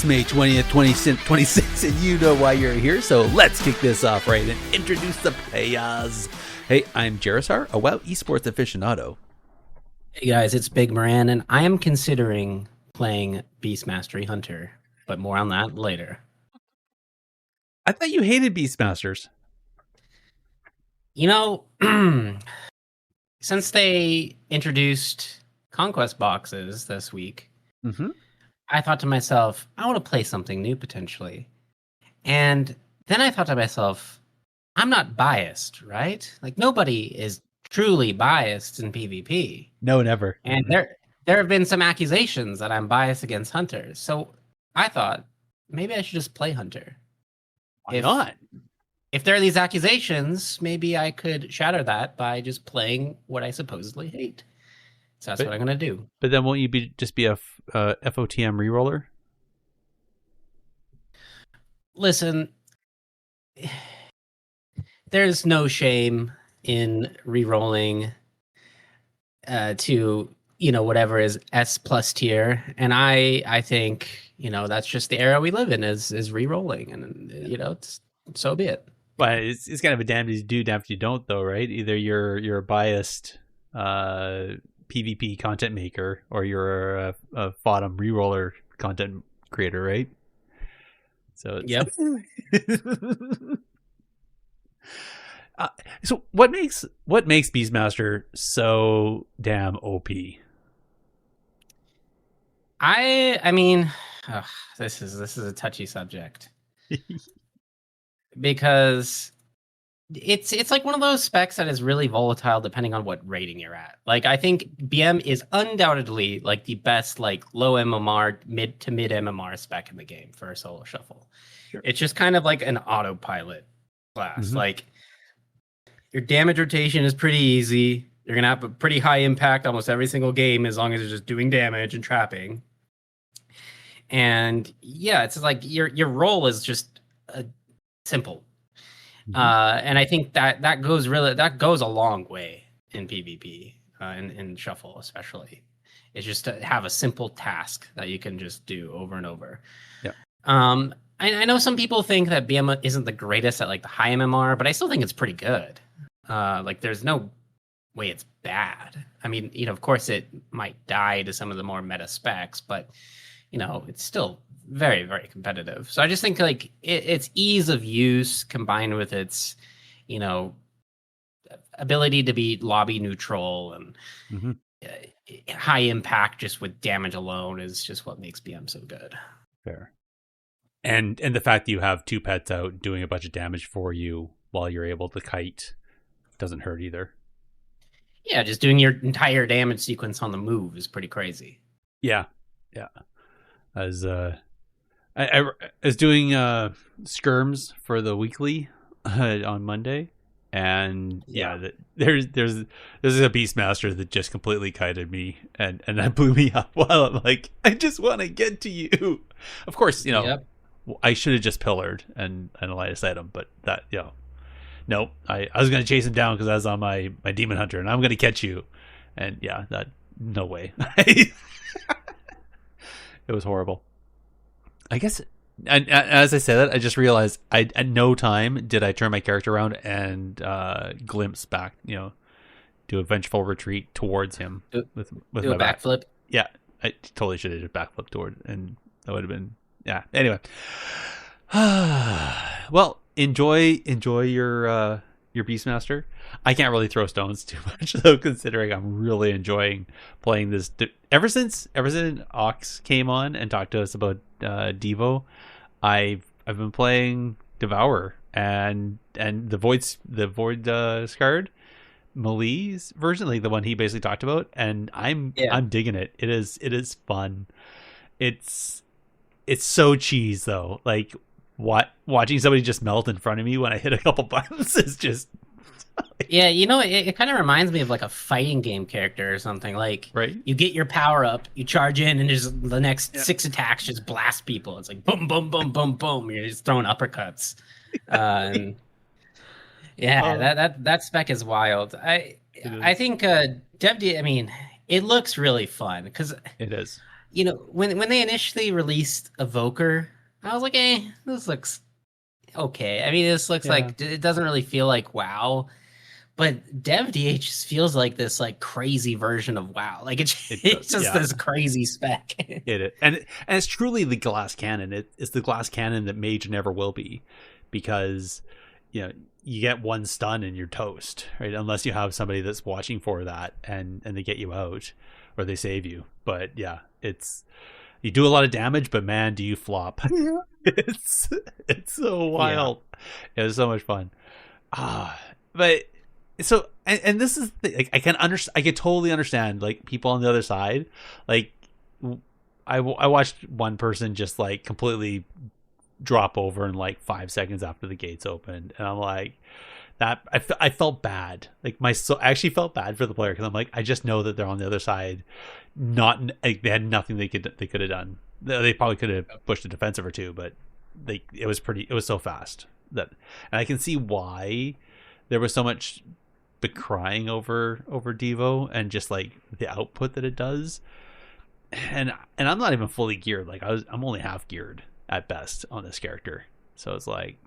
May 20th, 2026, and you know why you're here, so let's kick this off right and introduce the players. Hey, I'm Jarisar, a WoW esports aficionado. Hey guys, it's Big Moran, and I am considering playing Beast Mastery Hunter, but more on that later. I thought you hated Beastmasters. You know, since they introduced Conquest boxes this week, I thought to myself, I want to play something new potentially. And then I thought to myself, I'm not biased, right? Like, nobody is truly biased in PvP. No, never. And there have been some accusations that I'm biased against hunters. So I thought, maybe I should just play Hunter. Why not? If there are these accusations, maybe I could shatter that by just playing what I supposedly hate. So that's what I'm going to do. But then won't you just be a FOTM reroller? Listen, there's no shame in rerolling to, whatever is S plus tier. And I think, that's just the era we live in is rerolling. And, it's, so be it. But it's kind of a damned if you do, damned if you don't, though, right? Either you're a biased PvP content maker, or you're a FOTM reroller content creator, right? So yep. So what makes Beastmaster so damn OP? I mean, this is a touchy subject. Because it's like one of those specs that is really volatile depending on what rating you're at. Like, I think BM is undoubtedly like the best like low MMR, mid to mid MMR spec in the game for a solo shuffle. Sure. It's just kind of like an autopilot class. Like, your damage rotation is pretty easy. You're gonna have a pretty high impact almost every single game as long as you're just doing damage and trapping. And yeah, it's like your role is just simple. And I think that goes a long way in PvP, in Shuffle especially. It's just to have a simple task that you can just do over and over. Yeah. I know some people think that BM isn't the greatest at like the high MMR, but I still think it's pretty good. Like, there's no way it's bad. I mean, of course it might die to some of the more meta specs, but it's still very, very competitive. So I just think like its ease of use combined with its, ability to be lobby neutral and high impact just with damage alone is just what makes BM so good. Fair. And the fact that you have two pets out doing a bunch of damage for you while you're able to kite doesn't hurt either. Yeah, just doing your entire damage sequence on the move is pretty crazy. Yeah. As I was doing skirms for the weekly on Monday, and there's a Beastmaster that just completely kited me, and that blew me up. While I'm like, I just want to get to you. Of course, I should have just pillared and Elias item, but that nope. I was gonna chase him down because I was on my demon hunter, and I'm gonna catch you, and that no way. It was horrible. I guess, and as I said that, I just realized at no time did I turn my character around and glimpse back, do a vengeful retreat towards him with my backflip. Yeah, I totally should have did a backflip toward, and that would have been Anyway, well, enjoy your Beastmaster. I can't really throw stones too much though, considering I'm really enjoying playing this. Ever since Ox came on and talked to us about Devo, I've been playing Devour and the Void Scarred Melee's version, like the one he basically talked about, and I'm digging it. It is fun. It's so cheese though. Like, watching somebody just melt in front of me when I hit a couple buttons is just yeah, it kind of reminds me of like a fighting game character or something. Like, right? You get your power up, you charge in, and just the next 6 attacks just blast people. It's like boom, boom, boom, boom, boom. You're just throwing uppercuts. And that spec is wild. I think DevD. I mean, it looks really fun because it is. when they initially released Evoker, I was like, this looks okay. I mean, this looks Yeah, like it doesn't really feel like WoW, but DevDH just feels like this like crazy version of WoW. Like it does. it's just Yeah, this crazy spec. and it's truly the glass cannon. It's the glass cannon that Mage never will be, because you get one stun and you're toast, right? Unless you have somebody that's watching for that and they get you out or they save you. But yeah, it's you do a lot of damage, but man, do you flop. it's it's so Yeah. wild. It was so much fun. But so and this is like I can totally understand like people on the other side. Like I watched one person just like completely drop over in like 5 seconds after the gates opened, and I'm like, that I felt bad. Like I actually felt bad for the player, because I'm like, I just know that they're on the other side. Not like, they had nothing they could have done. They probably could have pushed a defensive or two, but it was so fast that, and I can see why there was so much big crying over Devo and just like the output that it does. And I'm not even fully geared. Like I'm only half geared at best on this character. So it's like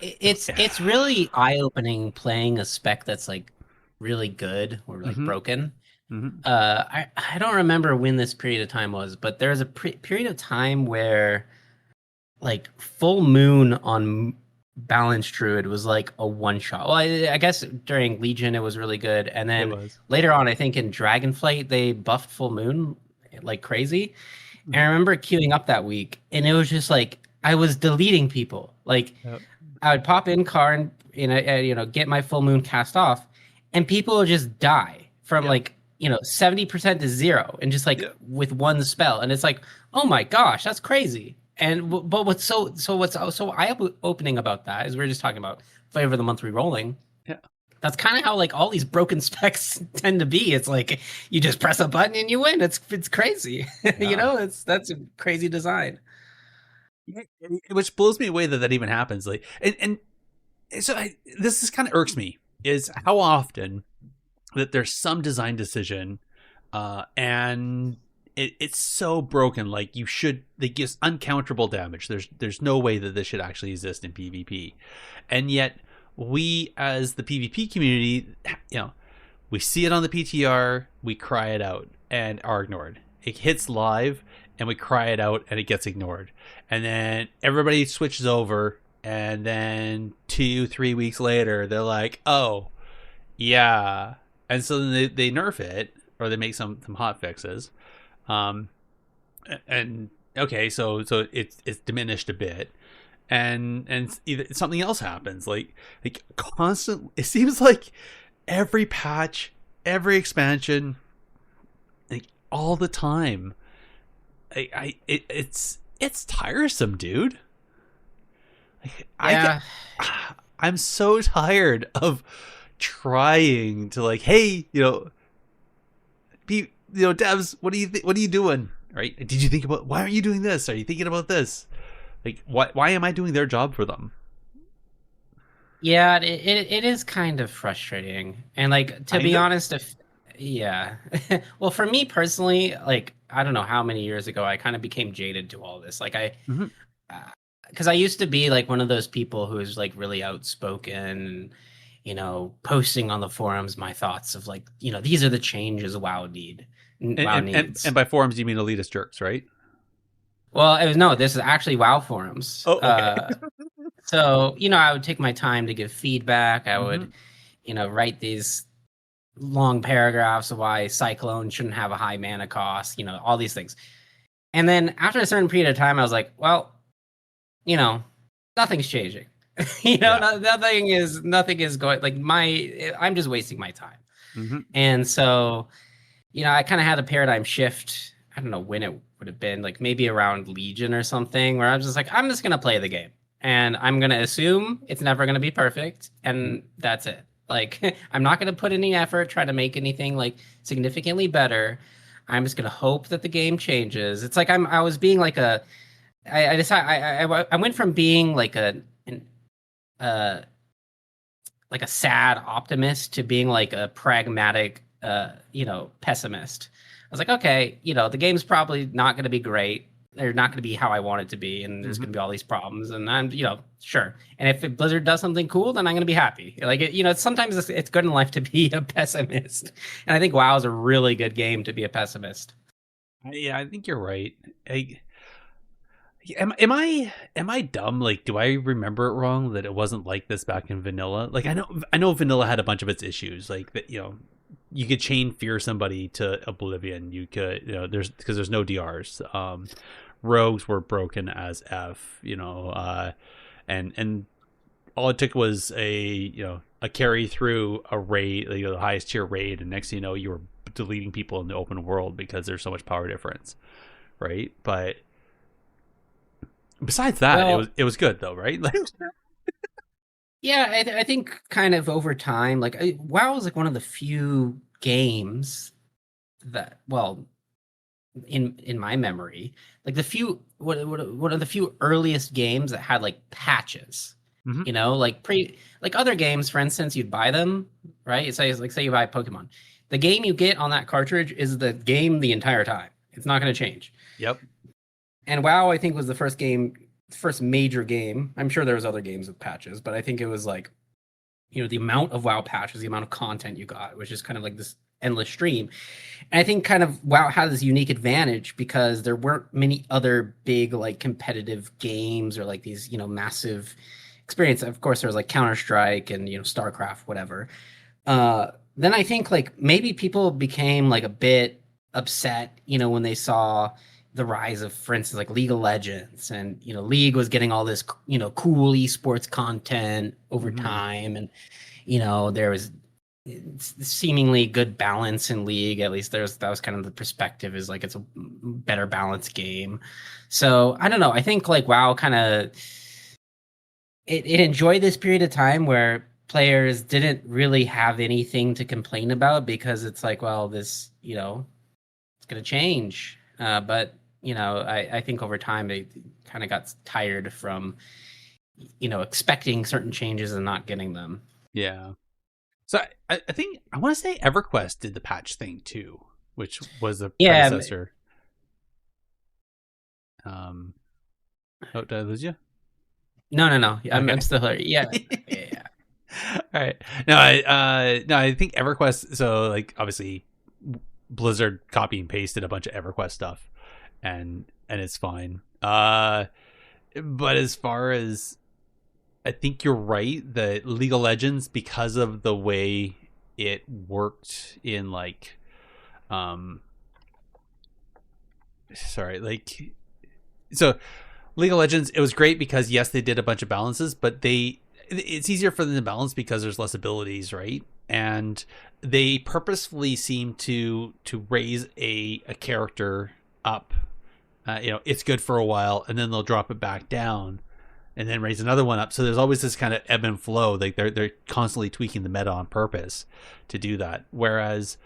It's really eye-opening playing a spec that's like really good or like mm-hmm, broken. mm-hmm. I don't remember when this period of time was, but there was a period of time where like full moon on Balance Druid was like a one shot. Well, I guess during Legion it was really good, and It then was. later on, I think in Dragonflight they buffed full moon like crazy. And I Mm-hmm. remember queuing up that week, and it was just like I was deleting people. Like Yep. I would pop in car and get my full moon cast off, and people would just die from Yep. like 70% to zero, and just like Yep. with one spell, and it's like, oh my gosh, that's crazy. And but what's so eye opening about that is we're just talking about flavor of the month re-rolling. Yeah. That's kind of how like all these broken specs tend to be. It's like you just press a button and you win. It's crazy. Yeah. That's a crazy design. Yeah, which blows me away that that even happens. Like, and so this is kind of irks me, is how often that there's some design decision, and it's so broken. Like you should, they gives uncounterable damage. There's no way that this should actually exist in PvP, and yet we as the PvP community, you know, we see it on the PTR, we cry it out and are ignored. It hits live and we cry it out and it gets ignored. And then everybody switches over, and then 2-3 weeks later they're like, oh yeah. And so then they nerf it, or they make some hot fixes. Um and okay, so it's diminished a bit, and either something else happens, like constant. It seems like every patch, every expansion, like all the time. It's tiresome, dude. Like, I get, Yeah, I'm so tired of trying to like, hey, be, devs, what are you doing? Right? Did you think about, why aren't you doing this? Are you thinking about this? Like, why am I doing their job for them? yeah, it is kind of frustrating. And like to Kind be of. honest, if yeah, well, for me personally, like I don't know how many years ago I kind of became jaded to all this. Like Mm-hmm. because I used to be like one of those people who is like really outspoken, posting on the forums my thoughts of like, these are the changes WoW And needs. by forums, you mean elitist jerks, right? Well, it was no, this is actually WoW forums. Oh, okay. So, I would take my time to give feedback. I Mm-hmm. would, write these long paragraphs of why Cyclone shouldn't have a high mana cost, all these things. And then after a certain period of time, I was like, well, you know, nothing's changing. Yeah. Nothing is going like I'm just wasting my time. Mm-hmm. And so, I kind of had a paradigm shift. I don't know when it would have been, like maybe around Legion or something, where I was just like, I'm just gonna play the game. And I'm gonna assume it's never gonna be perfect, and that's it. Like I'm not gonna put any effort trying to make anything like significantly better. I'm just gonna hope that the game changes. It's like I was being like I decided I went from being like uh like a sad optimist to being like a pragmatic pessimist, was like, okay, the game's probably not going to be great. They're not going to be how I want it to be, and there's going to be all these problems. And I'm, sure. And if Blizzard does something cool, then I'm going to be happy. Like, sometimes it's good in life to be a pessimist, and I think WoW is a really good game to be a pessimist. Yeah, I think you're right. Am I dumb? Like, do I remember it wrong that it wasn't like this back in vanilla? Like, I know vanilla had a bunch of its issues, like that. You could chain fear somebody to oblivion. You could, there's no DRs. Rogues were broken as F. And all it took was a carry through a raid, the highest tier raid, and next thing you know, you were deleting people in the open world because there's so much power difference, right? But besides that, Well, it was good though, right? Like, yeah, I think kind of over time, like WoW is like one of the few games that, well, in my memory, like one of the few earliest games that had like patches. Mhm. Like other games, for instance, you'd buy them, right? Say you buy Pokemon. The game you get on that cartridge is the game the entire time. It's not going to change. Yep. And WoW, I think, was the first major game. I'm sure there was other games with patches, but I think it was like, the amount of WoW patches, the amount of content you got, which is kind of like this endless stream. And I think kind of WoW had this unique advantage because there weren't many other big like competitive games or like these, massive experience. Of course, there was like Counter-Strike and, StarCraft, whatever. Then I think like maybe people became like a bit upset, when they saw the rise of, for instance, like League of Legends, and League was getting all this cool esports content over time, and there was seemingly good balance in League. At least that was kind of the perspective, is like it's a better balanced game. So I don't know. I think like WoW kind of it enjoyed this period of time where players didn't really have anything to complain about, because it's like, well, this it's gonna change. But I think over time they kind of got tired from expecting certain changes and not getting them. Yeah. So I think I want to say EverQuest did the patch thing too, which was a Yeah. predecessor. Oh, did I lose you? No. I'm, Okay. I'm still here. Yeah. Yeah. All right. No, I think EverQuest. So like, obviously, Blizzard copy and pasted a bunch of EverQuest stuff, and it's fine. But as far as, I think you're right that League of Legends, because of the way it worked in like, so League of Legends, it was great because yes, they did a bunch of balances, but it's easier for them to balance because there's less abilities, right? And they purposefully seem to raise a character up. It's good for a while, and then they'll drop it back down, and then raise another one up. So there's always this kind of ebb and flow. Like they're constantly tweaking the meta on purpose to do that. Whereas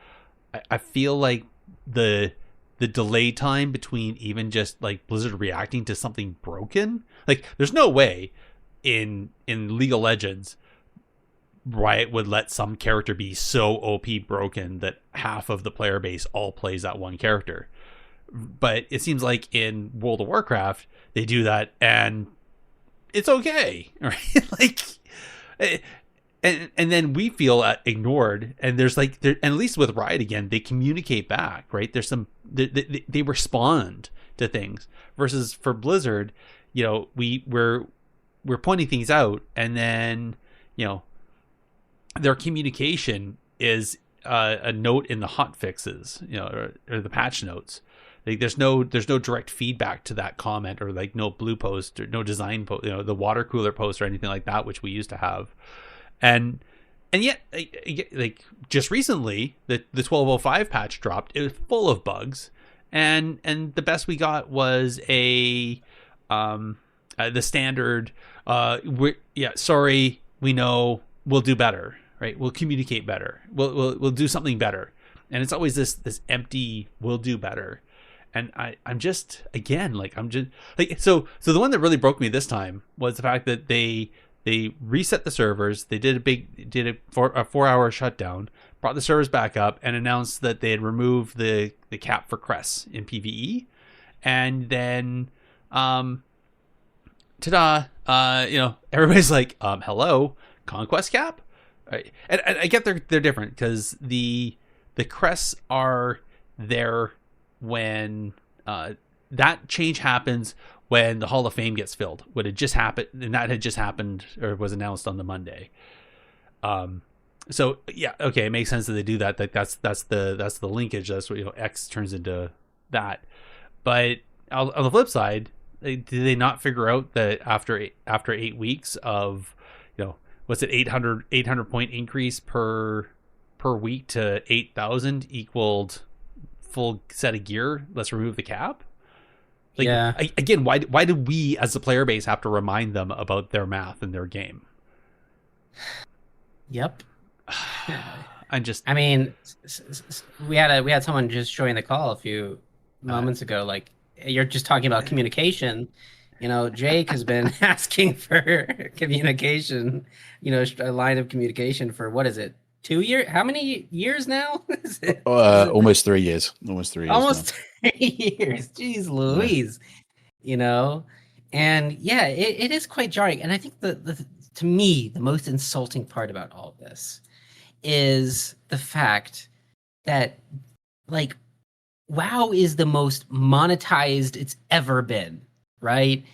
I feel like the delay time between even just like Blizzard reacting to something broken, like there's no way in League of Legends Riot would let some character be so OP broken that half of the player base all plays that one character. But it seems like in World of Warcraft they do that and it's okay, right? Like, and then we feel ignored, and there's like and at least with Riot again, they communicate back, right? There's some they respond to things, versus for Blizzard, we're pointing things out, and then their communication is a note in the hot fixes, or the patch notes. Like there's no direct feedback to that comment, or like no blue post or no design post, the water cooler post or anything like that, which we used to have. And yet, like just recently, the 1205 patch dropped. It was full of bugs, and the best we got was the standard. Sorry, we know, we'll do better, right? We'll communicate better. We'll do something better, and it's always this empty "we'll do better." And I'm just, again, like, I'm just like, so the one that really broke me this time was the fact that they They reset the servers. They did a 4 hour shutdown, brought the servers back up, and announced that they had removed the cap for crests in PVE. And then, ta-da! Everybody's like, hello, conquest cap. Right. And I get they're different because the crests are there when that change happens when the Hall of Fame gets filled. What had just happened, and that had just happened or was announced on the Monday. So yeah, okay, it makes sense that they do that. Like that's the linkage. That's what X turns into that. But on the flip side, did they not figure out that after 8 weeks of what's it 800 point increase per week to 8,000 equaled full set of gear? Let's remove the cap. Like, yeah. Again, why did we as the player base have to remind them about their math and their game? Yep. I mean, we had someone just join the call a few moments ago. Like, you're just talking about communication. Jake has been asking for communication. A line of communication for what is it? 2 years? How many years now? Almost 3 years. Almost 3 years. Almost 3 years. Jeez Louise. Yeah. And yeah, it is quite jarring. And I think to me, the most insulting part about all of this is the fact that, like, WoW is the most monetized it's ever been, right?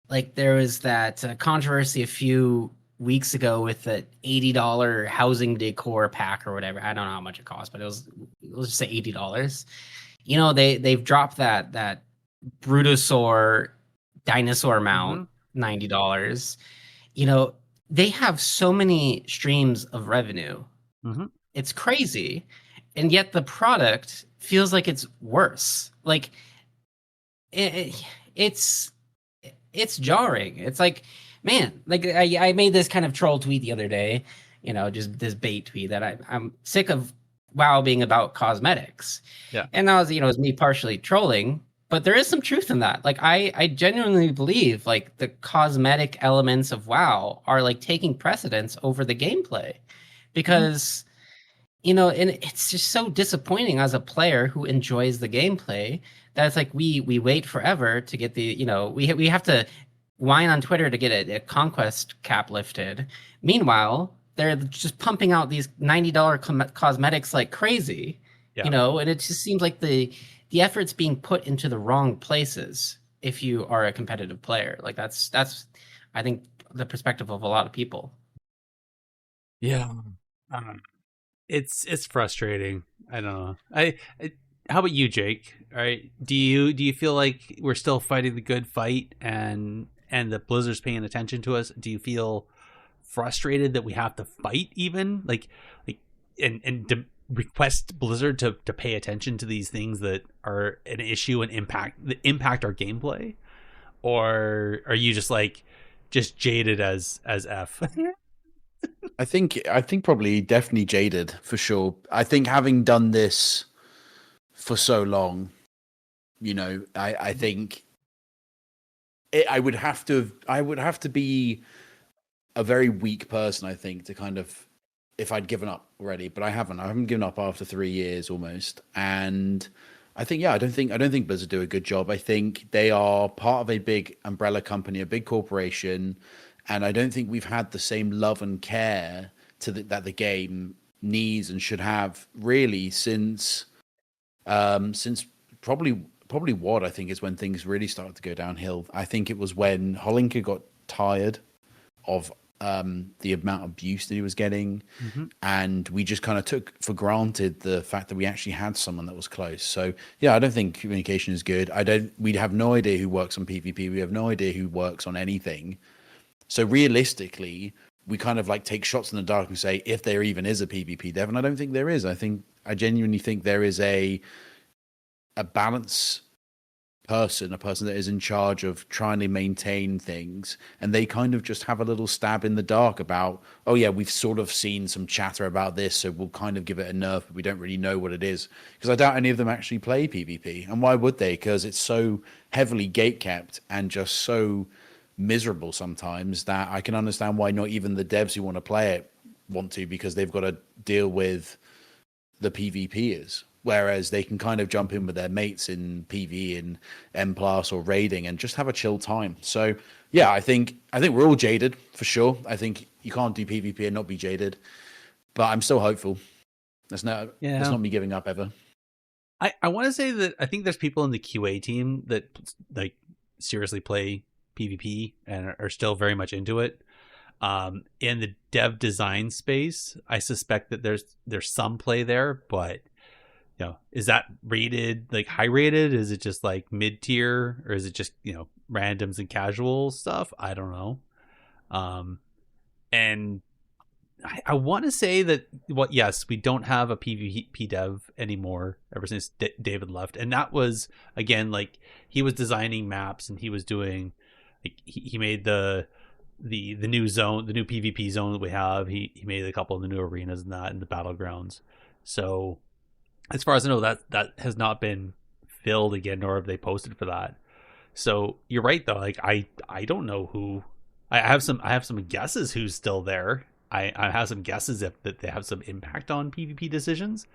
Like, there was that controversy a few weeks ago with the $80 housing decor pack or whatever. I don't know how much it cost, but let's just say $80. They've dropped that Brutosaur dinosaur mount, $90. They have so many streams of revenue. It's crazy. And yet the product feels like it's worse. Like, it's jarring. It's like, man, like I made this kind of troll tweet the other day, just this bait tweet that I'm sick of WoW being about cosmetics. Yeah. And that was, it was me partially trolling, but there is some truth in that. Like, I genuinely believe, like, the cosmetic elements of WoW are, like, taking precedence over the gameplay. Because, and it's just so disappointing as a player who enjoys the gameplay that it's like we wait forever to get the, we have to whine on Twitter to get a conquest cap lifted. Meanwhile, they're just pumping out these $90 cosmetics like crazy, and it just seems like the effort's being put into the wrong places if you are a competitive player. Like, that's I think the perspective of a lot of people. Yeah. It's frustrating. I don't know. How about you, Jake? All right. Do you feel like we're still fighting the good fight and that Blizzard's paying attention to us? Do you feel frustrated that we have to fight even and request Blizzard to pay attention to these things that are an issue and impact our gameplay? Or are you just jaded as F? I think probably definitely jaded for sure. I think having done this for so long, I think I would have to be a very weak person, I think, to kind of, if I'd given up already, but I haven't given up after 3 years almost. And I think, I don't think Blizzard do a good job. I think they are part of a big umbrella company, a big corporation. And I don't think we've had the same love and care that the game needs and should have really since probably what I think is when things really started to go downhill. I think it was when Holinka got tired of the amount of abuse that he was getting, and we just kind of took for granted the fact that we actually had someone that was close. So yeah, I don't think communication is good. We have no idea who works on PvP. We have no idea who works on anything. So realistically, we kind of like take shots in the dark and say if there even is a PvP dev, and I don't think there is. I genuinely think there is a balance person, a person that is in charge of trying to maintain things, and they kind of just have a little stab in the dark about, oh yeah, we've sort of seen some chatter about this, so we'll kind of give it a nerf, but we don't really know what it is. Because I doubt any of them actually play PvP, and why would they? Because it's so heavily gatekept and just so miserable sometimes that I can understand why not even the devs who want to play it want to, because they've got to deal with the PvPers. Whereas they can kind of jump in with their mates in PV and M plus or raiding and just have a chill time. So yeah, I think we're all jaded for sure. I think you can't do PvP and not be jaded, but I'm still hopeful. That's not me giving up ever. I want to say that I think there's people in the QA team that like seriously play PvP and are still very much into it. In the dev design space, I suspect that there's some play there, but you know, is that rated like high rated? Is it just like mid tier, or is it just, you know, randoms and casual stuff? I don't know. And I want to say that yes, we don't have a PvP dev anymore ever since David left, and that was again like he was designing maps and he was doing like he made the new zone, the new PvP zone that we have. He made a couple of the new arenas and that in the battlegrounds. So as far as I know, that has not been filled again, nor have they posted for that. So you're right though. Like I don't know who. I have some guesses who's still there. I have some guesses that they have some impact on PvP decisions.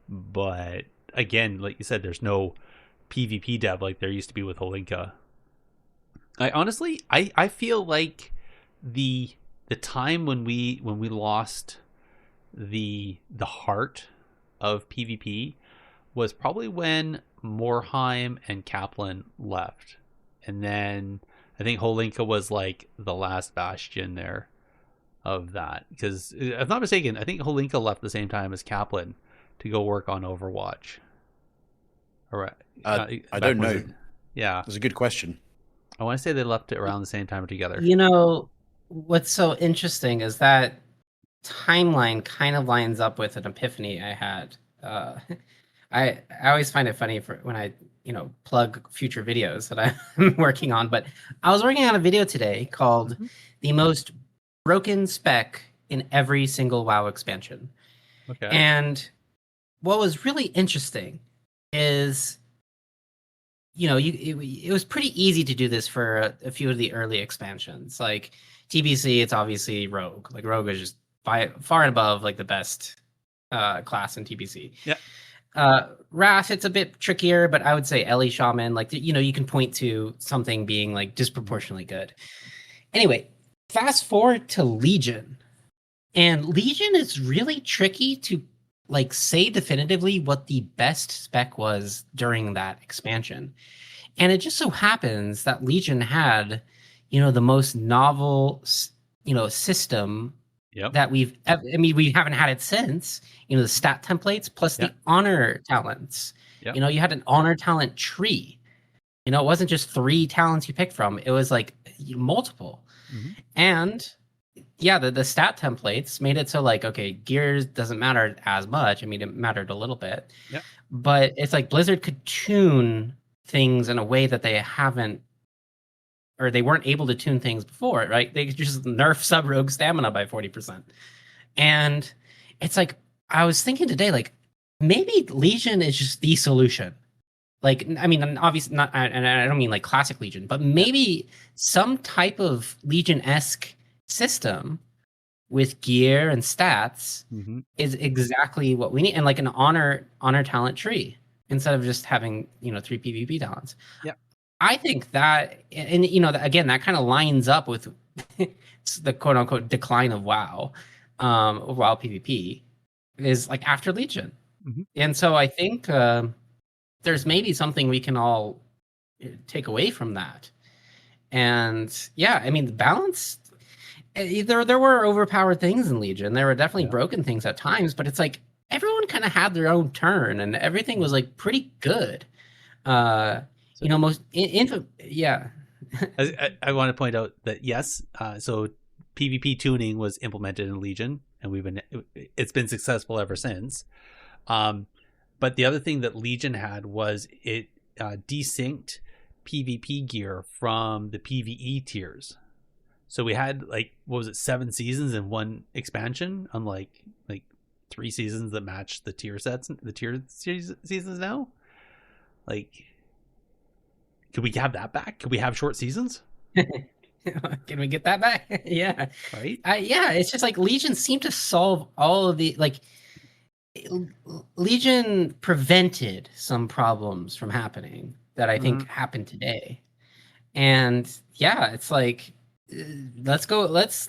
But again, like you said, there's no PvP dev like there used to be with Holinka. I honestly I feel like the time when we lost the heart of PvP was probably when Morheim and Kaplan left, and then I think Holinka was like the last bastion there of that, because if I'm not mistaken, I think Holinka left the same time as Kaplan to go work on Overwatch. All right, I don't know. Yeah, that's a good question. I want to say they left it around the same time together. You know, what's so interesting is that timeline kind of lines up with an epiphany I had. I always find it funny for when I plug future videos that I'm working on, but I was working on a video today called "The Most Broken Spec in Every Single WoW Expansion." Okay. And what was really interesting is, it was pretty easy to do this for a few of the early expansions. Like TBC, it's obviously Rogue. Like Rogue is just by far and above like the best class in TBC. Yeah. Wrath, it's a bit trickier, but I would say Ellie Shaman, like, you can point to something being like disproportionately good. Anyway, fast forward to Legion. And Legion is really tricky to like say definitively what the best spec was during that expansion. And it just so happens that Legion had, the most novel, system that we haven't had it since, the stat templates plus the honor talents. You had an honor talent tree. It wasn't just 3 talents you picked from. It was like multiple. Mm-hmm. And the stat templates made it so like, okay, gears doesn't matter as much. I mean, it mattered a little bit, but it's like Blizzard could tune things in a way that they haven't, or they weren't able to tune things before, right? They just nerf sub-rogue stamina by 40%. And it's like, I was thinking today, like, maybe Legion is just the solution. Like, I mean, obviously not, and I don't mean like classic Legion, but maybe some type of Legion-esque system with gear and stats is exactly what we need. And like an honor talent tree instead of just having, 3 PvP talents. Yeah. I think that, and again, that kind of lines up with the quote unquote decline of WoW, WoW PvP is like after Legion. Mm-hmm. And so I think there's maybe something we can all take away from that. And yeah, I mean, the balance, there were overpowered things in Legion. There were definitely broken things at times, but it's like everyone kind of had their own turn and everything was like pretty good. I want to point out that yes, so PvP tuning was implemented in Legion, and it's been successful ever since. But the other thing that Legion had was it desynced PvP gear from the PvE tiers. So we had like, what was it, 7 seasons in one expansion, unlike like 3 seasons that match the tier sets, the tier seasons now. Like, could we have that back? Could we have short seasons? Can we get that back? Yeah. right? Yeah, it's just like Legion seemed to solve all of the like Legion prevented some problems from happening that I think happened today. And yeah, it's like let's go let's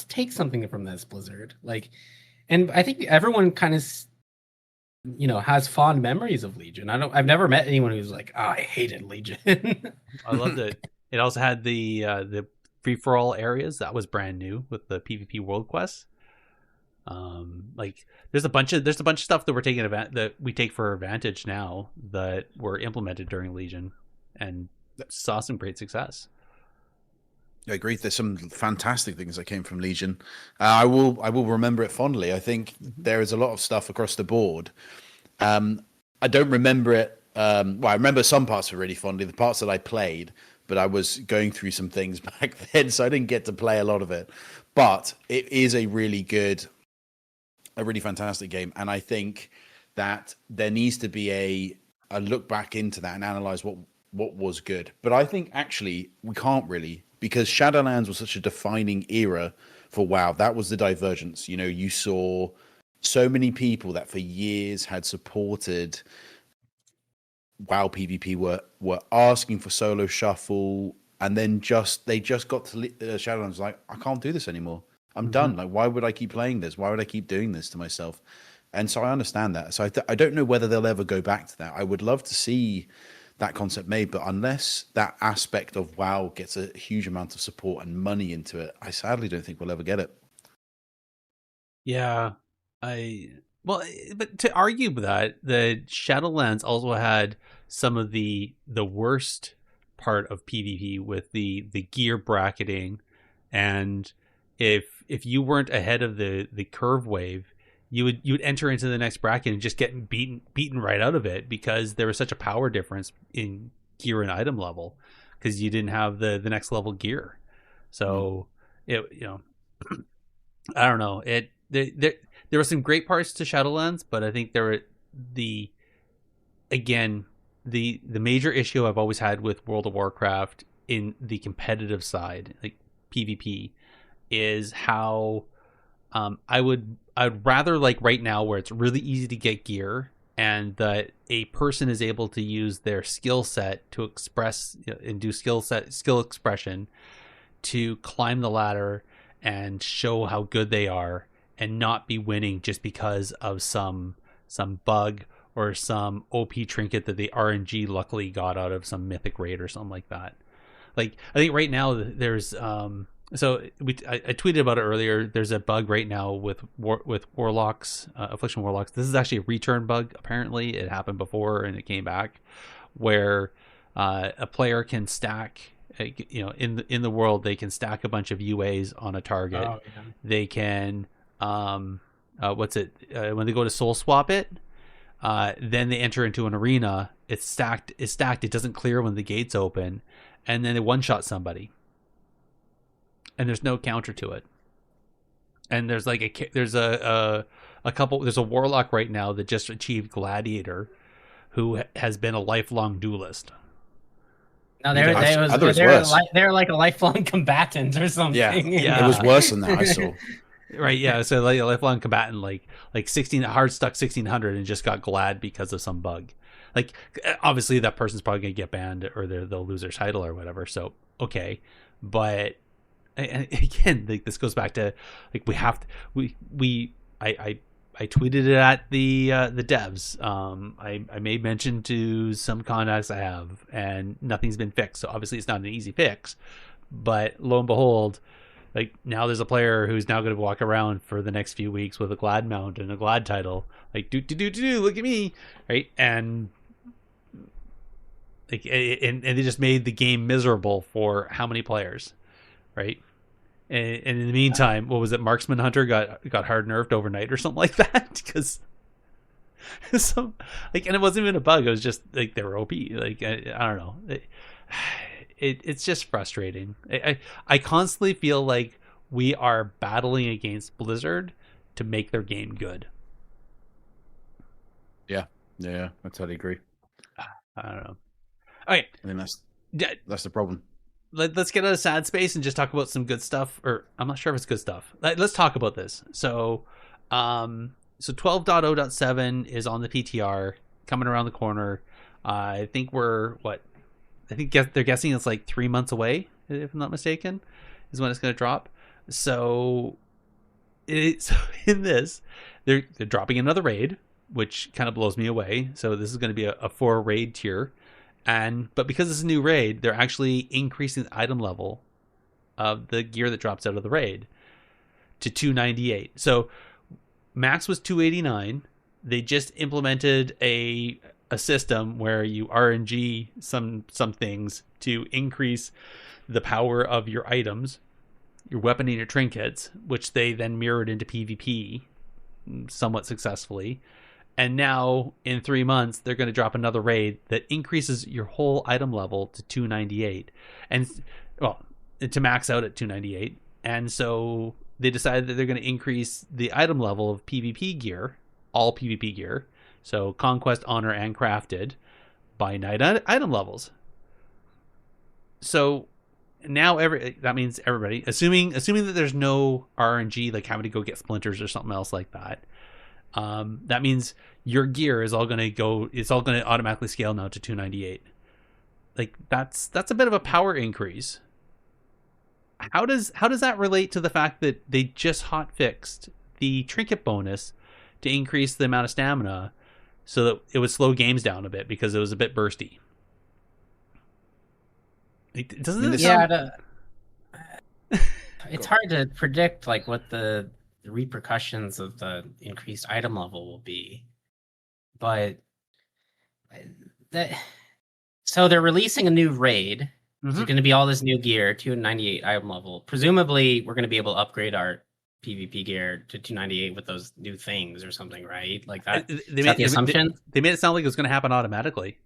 take something from this Blizzard. Like and I think everyone kind of has fond memories of Legion. I've never met anyone who's like, "Oh, I hated Legion." I loved it. It also had the free for all areas that was brand new with the PvP World Quest. Like there's a bunch of stuff that that we take for advantage now that were implemented during Legion and saw some great success. I agree. There's some fantastic things that came from Legion. I will remember it fondly. I think there is a lot of stuff across the board. I don't remember it. Well, I remember some parts really fondly, the parts that I played, but I was going through some things back then, so I didn't get to play a lot of it. But it is a really fantastic game, and I think that there needs to be a look back into that and analyze what was good. But I think actually we can't really, because Shadowlands was such a defining era for WoW. That was the divergence. You saw so many people that for years had supported WoW PvP were asking for solo shuffle, and then they just got to Shadowlands like, I can't do this anymore. I'm done. Like, why would I keep playing this? Why would I keep doing this to myself? And so I understand that. So I don't know whether they'll ever go back to that. I would love to see that concept made, but unless that aspect of WoW gets a huge amount of support and money into it, I sadly don't think we'll ever get it. Yeah, but to argue that, the Shadowlands also had some of the worst part of PvP with the gear bracketing, and if you weren't ahead of the curve wave, you would enter into the next bracket and just get beaten right out of it, because there was such a power difference in gear and item level because you didn't have the next level gear. So I don't know. There were some great parts to Shadowlands, but I think the major issue I've always had with World of Warcraft in the competitive side, like PvP, is how I'd rather, like right now, where it's really easy to get gear and that a person is able to use their skill set to express and do skill expression to climb the ladder and show how good they are, and not be winning just because of some bug or some OP trinket that the RNG luckily got out of some mythic raid or something like that. Like, I think right now there's so I tweeted about it earlier. There's a bug right now with warlocks, affliction warlocks. This is actually a return bug. Apparently, it happened before and it came back, where a player can stack. In the world, they can stack a bunch of UAs on a target. Oh, yeah. They can when they go to soul swap it, then they enter into an arena. It's stacked. It doesn't clear when the gates open, and then they one shot somebody. And there's no counter to it. And there's there's a warlock right now that just achieved gladiator, who has been a lifelong duelist. No, they're like a lifelong combatant or something. Yeah. It was worse than that, I saw. Right, yeah. So like a lifelong combatant, like 16 hard stuck 1600 and just got glad because of some bug. Like, obviously that person's probably gonna get banned or they'll lose their title or whatever. So okay, but. And again, like, this goes back to, like, I tweeted it at the devs. I made mention to some contacts I have, and nothing's been fixed. So obviously it's not an easy fix, but lo and behold, like, now there's a player who's now going to walk around for the next few weeks with a glad mount and a glad title, like, do look at me, right? And like, and they just made the game miserable for how many players, right? And in the meantime, what was it? Marksman Hunter got hard nerfed overnight or something like that, because and it wasn't even a bug. It was just like they were OP. Like, I don't know. It's just frustrating. I constantly feel like we are battling against Blizzard to make their game good. Yeah, I totally agree. I don't know. Okay, I think that's the problem. let's get out of sad space and just talk about some good stuff. Or I'm not sure if it's good stuff. Let's talk about this. So 12.0.7 is on the PTR, coming around the corner. I think they're guessing it's like 3 months away, if I'm not mistaken, is when it's going to drop. So it's in this, they're dropping another raid, which kind of blows me away. So this is going to be a 4 raid tier. But because it's a new raid, they're actually increasing the item level of the gear that drops out of the raid to 298. So max was 289. They just implemented a system where you RNG some things to increase the power of your items, your weapon and your trinkets, which they then mirrored into PvP somewhat successfully. And now in 3 months, they're going to drop another raid that increases your whole item level to 298, and to max out at 298. And so they decided that they're going to increase the item level of PvP gear, all PvP gear, so Conquest, Honor, and Crafted, by 9 item levels. So now that means everybody, assuming that there's no RNG, like having to go get splinters or something else like that, that means your gear is all going to automatically scale now to 298. Like that's a bit of a power increase. How does that relate to the fact that they just hot fixed the trinket bonus to increase the amount of stamina so that it would slow games down a bit because it was a bit bursty? Doesn't it sound... It's hard to predict like what the repercussions of the increased item level will be, but so they're releasing a new raid. Mm-hmm. There's going to be all this new gear, 298 item level. Presumably, we're going to be able to upgrade our PvP gear to 298 with those new things or something, right? Like that. Is that the assumption? They made it sound like it was going to happen automatically.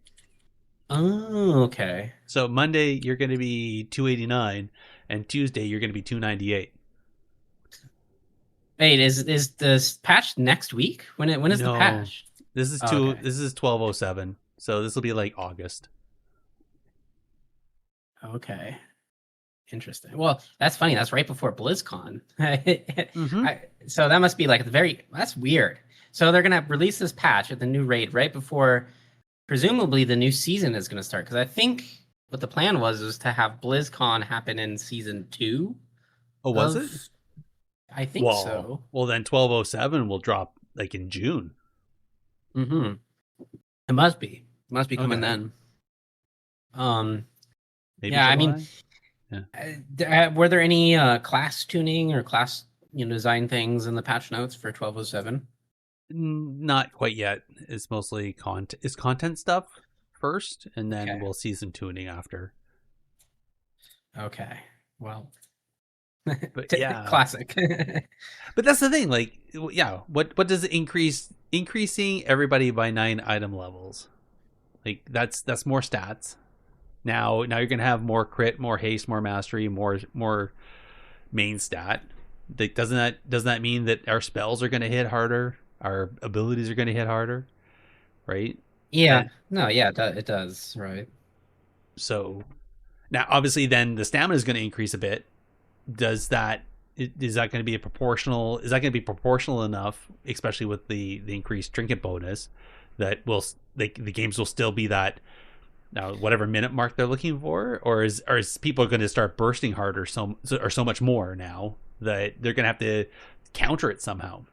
Oh, okay. So Monday you're going to be 289, and Tuesday you're going to be 298. Wait, is this patch next week? When is the patch? This is This is 1207. So this will be like August. Okay. Interesting. Well, that's funny. That's right before BlizzCon. Mm-hmm. So that must be like that's weird. So they're going to release this patch at the new raid right before presumably the new season is going to start. Because I think what the plan was to have BlizzCon happen in season 2. Oh, was it? I think so. Well, then 1207 will drop like in June. Mm-hmm. It must be. It must be coming then. Maybe yeah, July? I mean, were there any class tuning or class design things in the patch notes for 1207? Not quite yet. It's mostly content stuff first, and then we'll see some tuning after. Okay. Well. But yeah, classic. But that's the thing, like, yeah, what does it increasing everybody by 9 item levels, like that's more stats. Now you're gonna have more crit, more haste, more mastery, more main stat. Like, doesn't that mean that our spells are gonna hit harder, our abilities are gonna hit harder, right? Yeah. It does, right? So now obviously then the stamina is gonna increase a bit. Is that going to be proportional? Is that going to be proportional enough, especially with the increased trinket bonus, that the games will still be that whatever minute mark they're looking for, or is people going to start bursting harder so much more now that they're going to have to counter it somehow?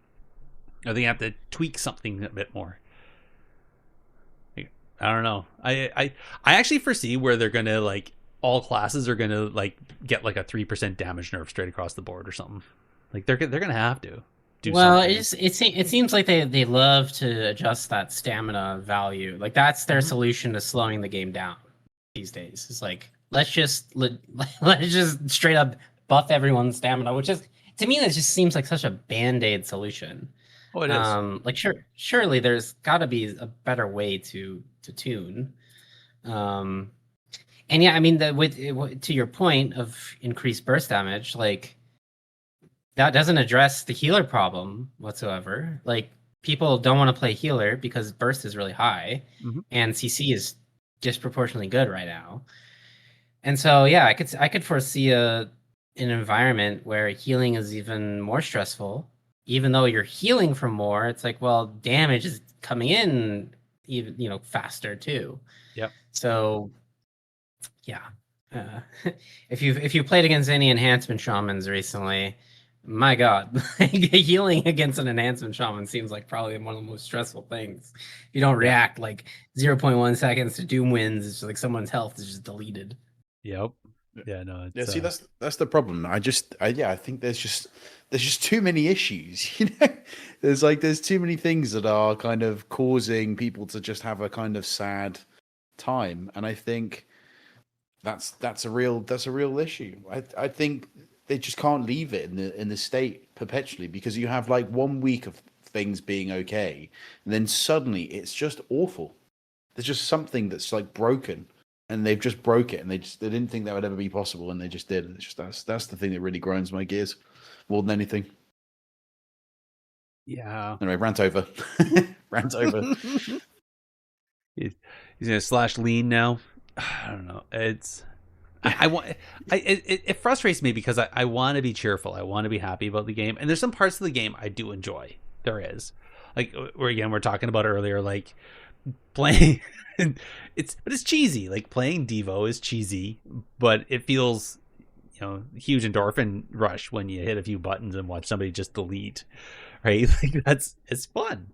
Or they have to tweak something a bit more. I don't know. I actually foresee where they're going to like. All classes are going to like get like a 3% damage nerf straight across the board or something. Like they're going to have to do something. It seems like they love to adjust that stamina value. Like that's their solution to slowing the game down these days. It's like let's just straight up buff everyone's stamina, which is, to me, that just seems like such a band-aid solution. Oh, it is. Like surely there's got to be a better way to tune. And yeah, I mean, to your point of increased burst damage, like that doesn't address the healer problem whatsoever. Like people don't want to play healer because burst is really high, and CC is disproportionately good right now. And so yeah, I could foresee an environment where healing is even more stressful. Even though you're healing for more, it's like, well, damage is coming in even, faster too. Yep. So yeah. Uh, if you played against any enhancement shamans recently, my God, like, healing against an enhancement shaman seems like probably one of the most stressful things. If you don't Yeah. react like 0.1 seconds to Doom Winds, it's like someone's health is just deleted. Yep. Yeah. No. Yeah, It's see, that's the problem. I think there's just too many issues. There's too many things that are kind of causing people to just have a kind of sad time, and I think that's a real issue. I think they just can't leave it in the state perpetually, because you have like 1 week of things being okay, and then suddenly it's just awful. There's just something that's like broken, and they've just broke it, and they didn't think that would ever be possible, and they just did. It's just that's the thing that really grinds my gears more than anything. yeah. Anyway, rant over. Rant over. He's gonna slash lean now. I don't know. It's I want it frustrates me because I want to be cheerful. I want to be happy about the game, and there's some parts of the game I do enjoy. There is, like, we're talking about earlier, like playing. It's cheesy. Like, playing Devo is cheesy, but it feels, huge endorphin rush when you hit a few buttons and watch somebody just delete, right? Like, it's fun.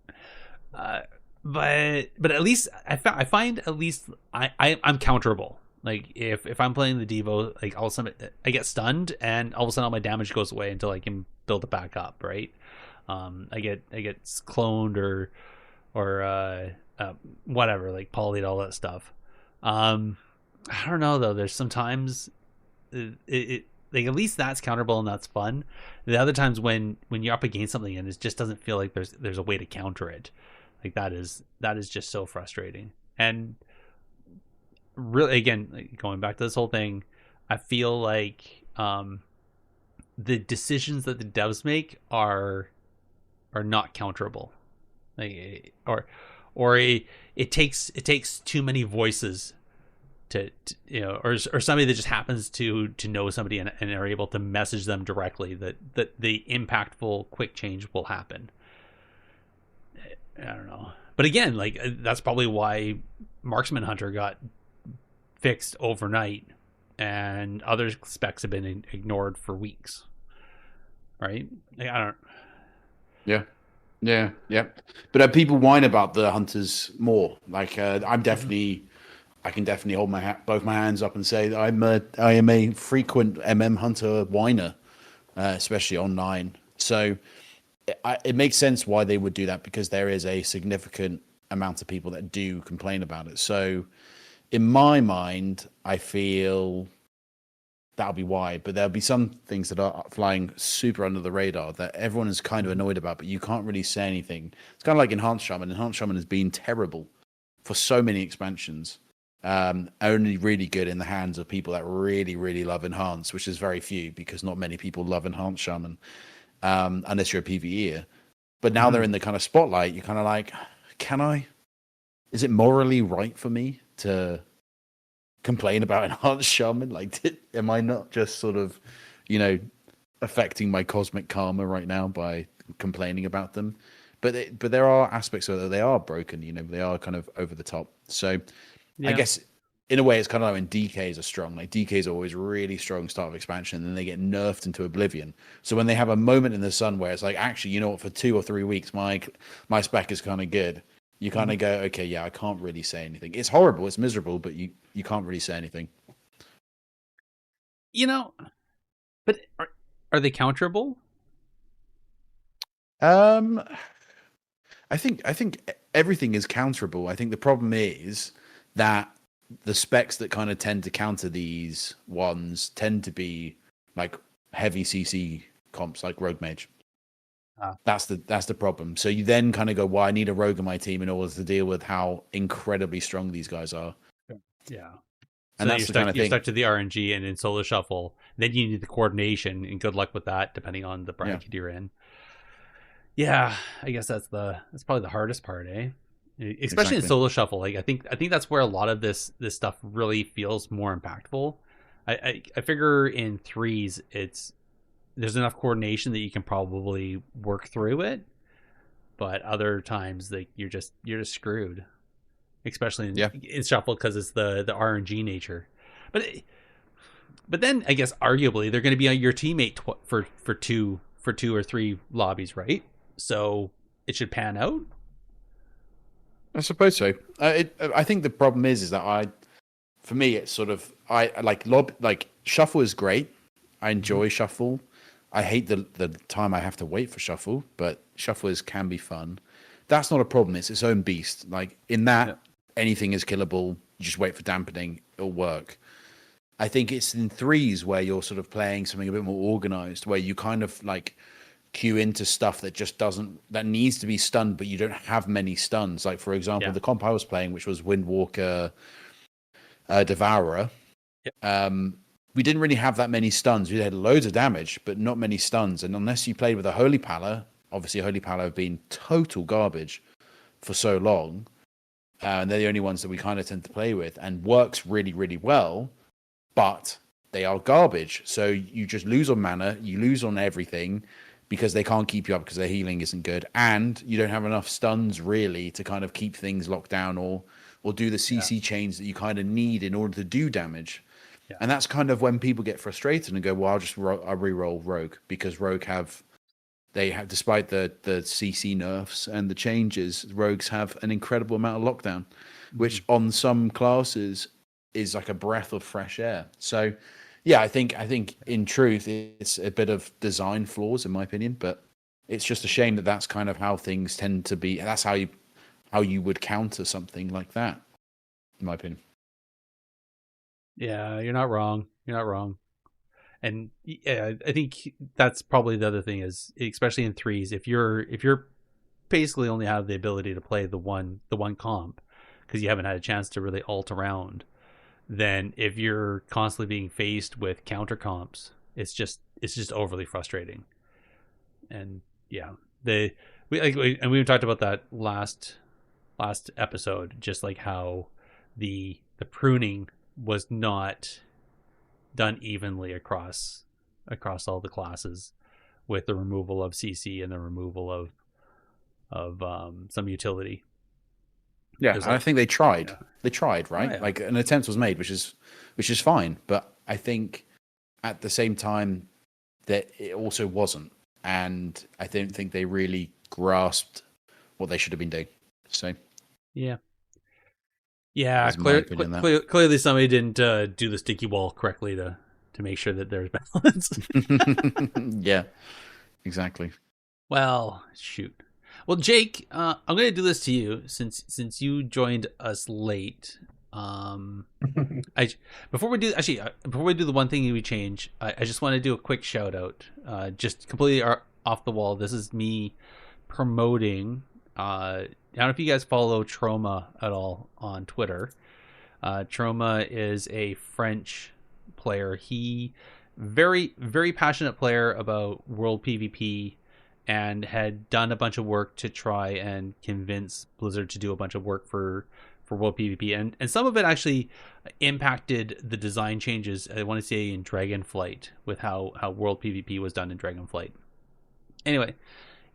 Uh, but at least I find at least I'm counterable. Like, if I'm playing the Devo, like, all of a sudden I get stunned, and all of a sudden all my damage goes away until I can build it back up, right? I get cloned or whatever, like polyed, all that stuff. I don't know though. There's sometimes it like, at least that's counterable and that's fun. The other times when you're up against something and it just doesn't feel like there's a way to counter it, like, that is just so frustrating. And really, again, like, going back to this whole thing, I feel like the decisions that the devs make are not counterable. Like, or it takes too many voices or somebody that just happens to know somebody and are able to message them directly that the impactful quick change will happen. I don't know. But again, like, that's probably why Marksman Hunter got fixed overnight, and other specs have been ignored for weeks. Right? Like, I don't. Yeah. Yeah, yeah. But people whine about the hunters more. Like, I can definitely hold both my hands up and say that I am a frequent hunter whiner, especially online. So it makes sense why they would do that, because there is a significant amount of people that do complain about it. So in my mind, I feel that'll be why. But there'll be some things that are flying super under the radar that everyone is kind of annoyed about, but you can't really say anything. It's kind of like Enhanced Shaman. Enhanced Shaman has been terrible for so many expansions. Only really good in the hands of people that really, really love Enhanced, which is very few, because not many people love Enhanced Shaman, unless you're a PvEer. But now they're in the kind of spotlight. You're kind of like, is it morally right for me to complain about Enhanced Shaman? Like, am I not just sort of, affecting my cosmic karma right now by complaining about them? But there are aspects of it that they are broken. They are kind of over the top. So Yeah. I guess in a way it's kind of like when DKs are strong. Like, DKs are always really strong start of expansion, and then they get nerfed into oblivion. So when they have a moment in the sun where it's like, actually, you know what, for 2 or 3 weeks my spec is kind of good, you kind of go, okay, yeah, I can't really say anything. It's horrible, it's miserable, but you can't really say anything. But are they counterable? I think everything is counterable. I think the problem is that the specs that kind of tend to counter these ones tend to be like heavy CC comps, like Rogue Mage. That's the problem. So you then kind of go, well, I need a rogue in my team in order to deal with how incredibly strong these guys are. Yeah. And So that's the kind of you're thing. stuck to the RNG and in solo shuffle. Then you need the coordination, and good luck with that, depending on the bracket you're in. Yeah, I guess that's probably the hardest part, eh? Especially in solo shuffle. Like, I think that's where a lot of this stuff really feels more impactful. I figure in threes there's enough coordination that you can probably work through it, but other times like you're just screwed, especially in shuffle because it's the RNG nature. But then I guess arguably they're going to be on your teammate for two or three lobbies, right? So it should pan out. I suppose so. I think the problem is that for me, it's sort of I like shuffle is great. I enjoy shuffle. I hate the time I have to wait for shuffle, but shuffle can be fun. That's not a problem. It's its own beast. Like in that, anything is killable. You just wait for dampening. It'll work. I think it's in threes where you're sort of playing something a bit more organized, where you kind of like queue into stuff that needs to be stunned, but you don't have many stuns. Like for example, the comp I was playing, which was Windwalker, Devourer. We didn't really have that many stuns. We had loads of damage, but not many stuns. And unless you played with a Holy Pala, obviously Holy Pala have been total garbage for so long. And they're the only ones that we kind of tend to play with, and works really, really well, but they are garbage. So you just lose on mana, you lose on everything because they can't keep you up because their healing isn't good. And you don't have enough stuns really to kind of keep things locked down or do the CC chains that you kind of need in order to do damage. Yeah. And that's kind of when people get frustrated and go, well, I'll re-roll Rogue because Rogue they have, despite the CC nerfs and the changes, Rogues have an incredible amount of lockdown, which on some classes is like a breath of fresh air. So, yeah, I think in truth it's a bit of design flaws in my opinion, but it's just a shame that that's kind of how things tend to be. That's how you would counter something like that, in my opinion. Yeah, you're not wrong. And yeah, I think that's probably the other thing is, especially in threes, if you're basically only have the ability to play the one comp because you haven't had a chance to really alt around, then if you're constantly being faced with counter comps, it's just overly frustrating. And yeah, we talked about that last episode, just like how the pruning was not done evenly across all the classes, with the removal of CC and the removal of some utility. Yeah, and I think they tried. Yeah. They tried, right? Oh, yeah. Like an attempt was made, which is fine. But I think at the same time that it also wasn't, and I don't think they really grasped what they should have been doing. So yeah. Clearly somebody didn't do the sticky wall correctly to make sure that there's balance. Yeah, exactly. Well, shoot. Well, Jake, I'm going to do this to you since you joined us late. Before we do the one thing we change, I just want to do a quick shout out, just completely off the wall. This is me promoting. I don't know if you guys follow Trauma at all on Twitter. Trauma is a French player. He very, very passionate player about World PvP, and had done a bunch of work to try and convince Blizzard to do a bunch of work for World PvP, and some of it actually impacted the design changes, I want to say, in Dragonflight, with how World PvP was done in Dragonflight. Anyway,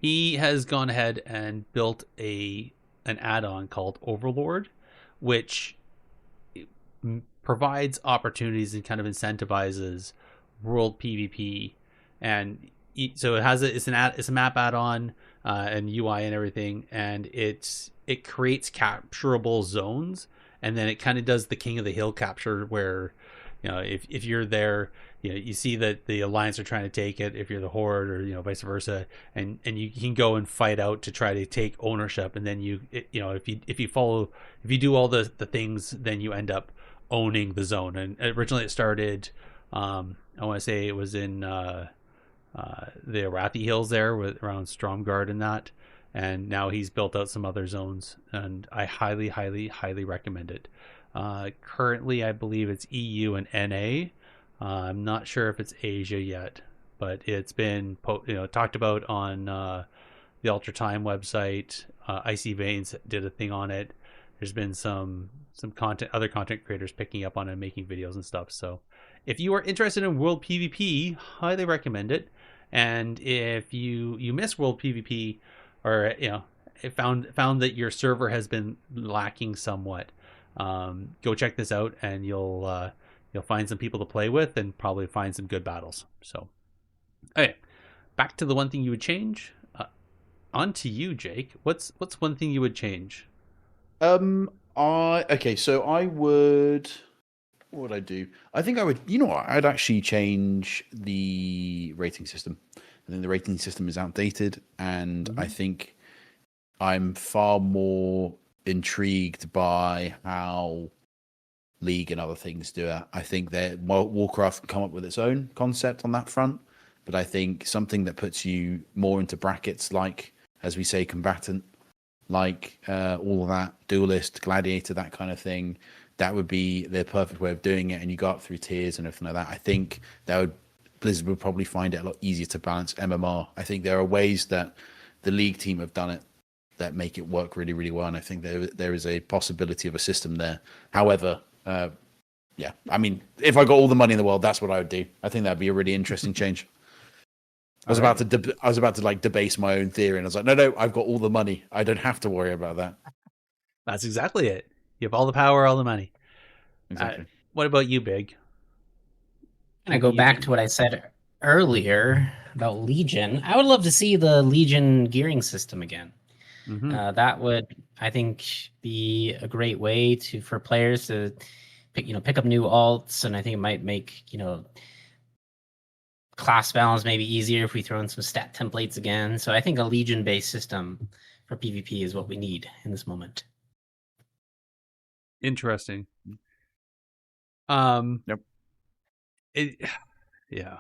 he has gone ahead and built an add-on called Overlord, which provides opportunities and kind of incentivizes World PvP. And so it's a map add-on and UI and everything, and it creates capturable zones, and then it kind of does the King of the Hill capture, where if you're there, you see that the Alliance are trying to take it, if you're the Horde, or vice versa, and you can go and fight out to try to take ownership, and then if you do all the things, then you end up owning the zone. And originally it started, I want to say it was in the Arathi Hills there, around Stromgarde and that, and now he's built out some other zones, and I highly, highly, highly recommend it. Currently, I believe it's EU and NA. I'm not sure if it's Asia yet, but it's been talked about on the Ultra Time website. Icy Veins did a thing on it. There's been some other content creators picking up on it and making videos and stuff. So if you are interested in World PvP, highly recommend it. And if you miss World PvP, or it found that your server has been lacking somewhat, go check this out, and you'll find some people to play with, and probably find some good battles. So, okay, back to the one thing you would change. On to you, Jake. What's one thing you would change? Okay, so I would. What would I do? I think I would. You know what? I'd actually change the rating system. I think the rating system is outdated, and I think I'm far more intrigued by how League and other things do it. I think that Warcraft can come up with its own concept on that front, but I think something that puts you more into brackets, like, as we say, combatant, like all of that, duelist, gladiator, that kind of thing, that would be the perfect way of doing it. And you go up through tiers and everything like that. I think Blizzard would probably find it a lot easier to balance MMR. I think there are ways that the League team have done it that make it work really, really well. And I think there is a possibility of a system there. However, yeah, I mean, if I got all the money in the world, that's what I would do. I think that'd be a really interesting change. I was about to like debase my own theory, and I was like, no, I've got all the money. I don't have to worry about that. That's exactly it. You have all the power, all the money. Exactly. What about you, Big? And I go back to what I said earlier about Legion. I would love to see the Legion gearing system again. Mm-hmm. That would, I think, be a great way for players to pick up new alts, and I think it might make class balance maybe easier if we throw in some stat templates again. So I think a Legion based system for PvP is what we need in this moment. Interesting. Yep. Yeah.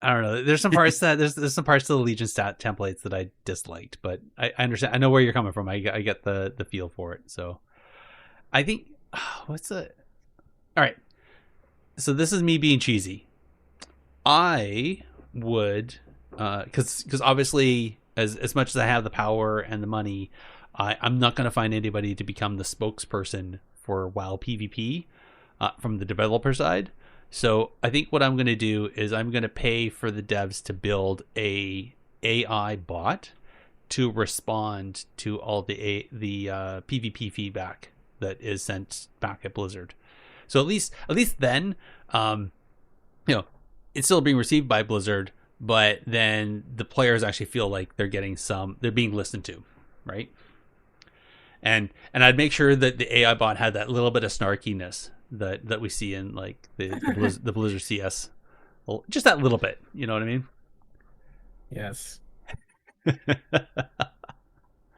I don't know. There's some parts there's some parts of the Legion stat templates that I disliked, but I understand. I know where you're coming from. I get the feel for it. So I think all right. So this is me being cheesy. I would, because obviously, as much as I have the power and the money, I'm not going to find anybody to become the spokesperson for WoW PvP from the developer side. So I think what I'm going to do is I'm going to pay for the devs to build a AI bot to respond to all the PvP feedback that is sent back at Blizzard. So at least then, it's still being received by Blizzard, but then the players actually feel like they're being listened to, right? And I'd make sure that the AI bot had that little bit of snarkiness that we see in like the Blizzard CS, well, just that little bit. You know what I mean? Yes.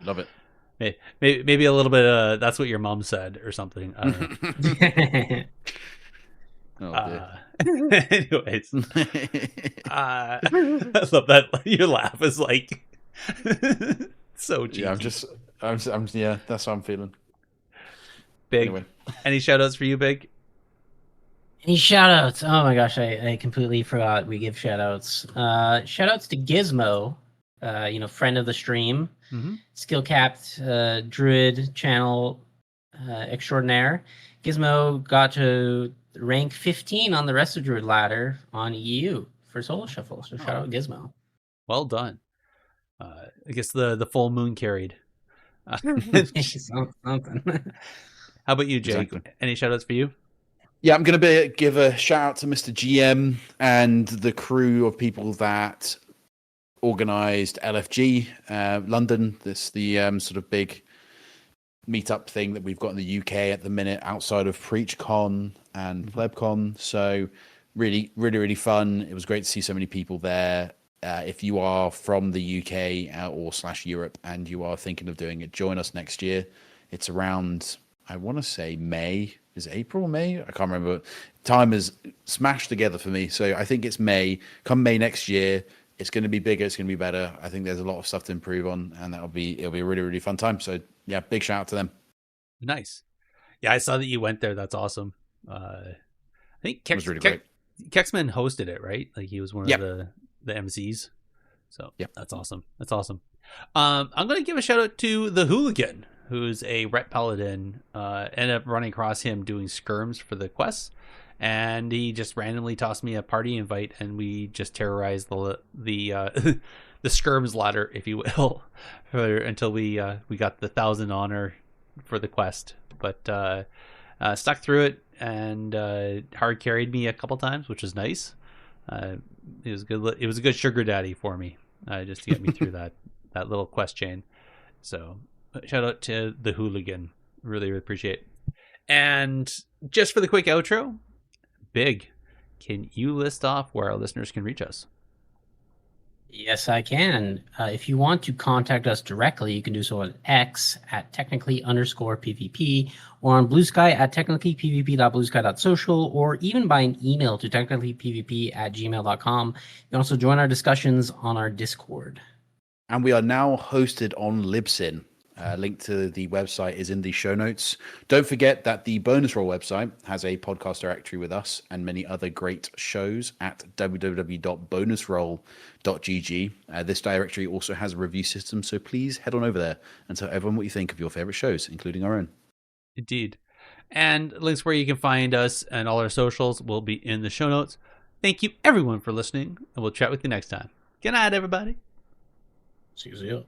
Love it. Maybe a little bit. That's what your mom said, or something. I don't know. Anyways, I love that your laugh is like so cheesy. Yeah, that's how I'm feeling. Big. Anyway. Any shout outs for you, Big? Any shout outs? Oh my gosh, I completely forgot we give shout outs. Shout outs to Gizmo, friend of the stream, skill capped druid channel extraordinaire. Gizmo got to rank 15 on the Rest of Druid ladder on EU for Solo Shuffle. So shout out Gizmo. Well done. I guess the full moon carried. Something. How about you, Jake? Exactly. Any shout outs for you? Yeah, I'm going to give a shout out to Mr. GM and the crew of people that organized LFG London. This the sort of big meetup thing that we've got in the UK at the minute outside of PreachCon and PlebCon. So really, really, really fun. It was great to see so many people there. If you are from the UK or / Europe and you are thinking of doing it, join us next year. It's around, I want to say May. Is it April, May? I can't remember. Time is smashed together for me. So I think it's May. Come May next year, it's going to be bigger. It's going to be better. I think there's a lot of stuff to improve on, and it'll be a really, really fun time. So yeah, big shout out to them. Nice. Yeah, I saw that you went there. That's awesome. I think it was really great. Kexman hosted it, right? Like he was one of the MCs. So yeah, that's awesome. That's awesome. I'm going to give a shout out to the Hooligan, who's a Ret Paladin. Ended up running across him doing skirms for the quests, and he just randomly tossed me a party invite, and we just terrorized the the skirms ladder, if you will, until we got the 1,000 honor for the quest. But stuck through it, and hard carried me a couple times, which was nice. It was good. It was a good sugar daddy for me, just to get me through that little quest chain. So shout out to the hooligan. Really appreciate it. And just for the quick outro, Big, can you list off where our listeners can reach us? Yes, I can. If you want to contact us directly, you can do so on X at technically_PvP, or on Blue Sky at technicallypvp.bluesky.social, or even by an email to technicallypvp@gmail.com. You can also join our discussions on our Discord. And we are now hosted on Libsyn. Link to the website is in the show notes. Don't forget that the Bonus Roll website has a podcast directory with us and many other great shows at www.bonusroll.gg. This directory also has a review system, so please head on over there and tell everyone what you think of your favorite shows, including our own. Indeed. And links where you can find us and all our socials will be in the show notes. Thank you, everyone, for listening, and we'll chat with you next time. Good night, everybody. See you.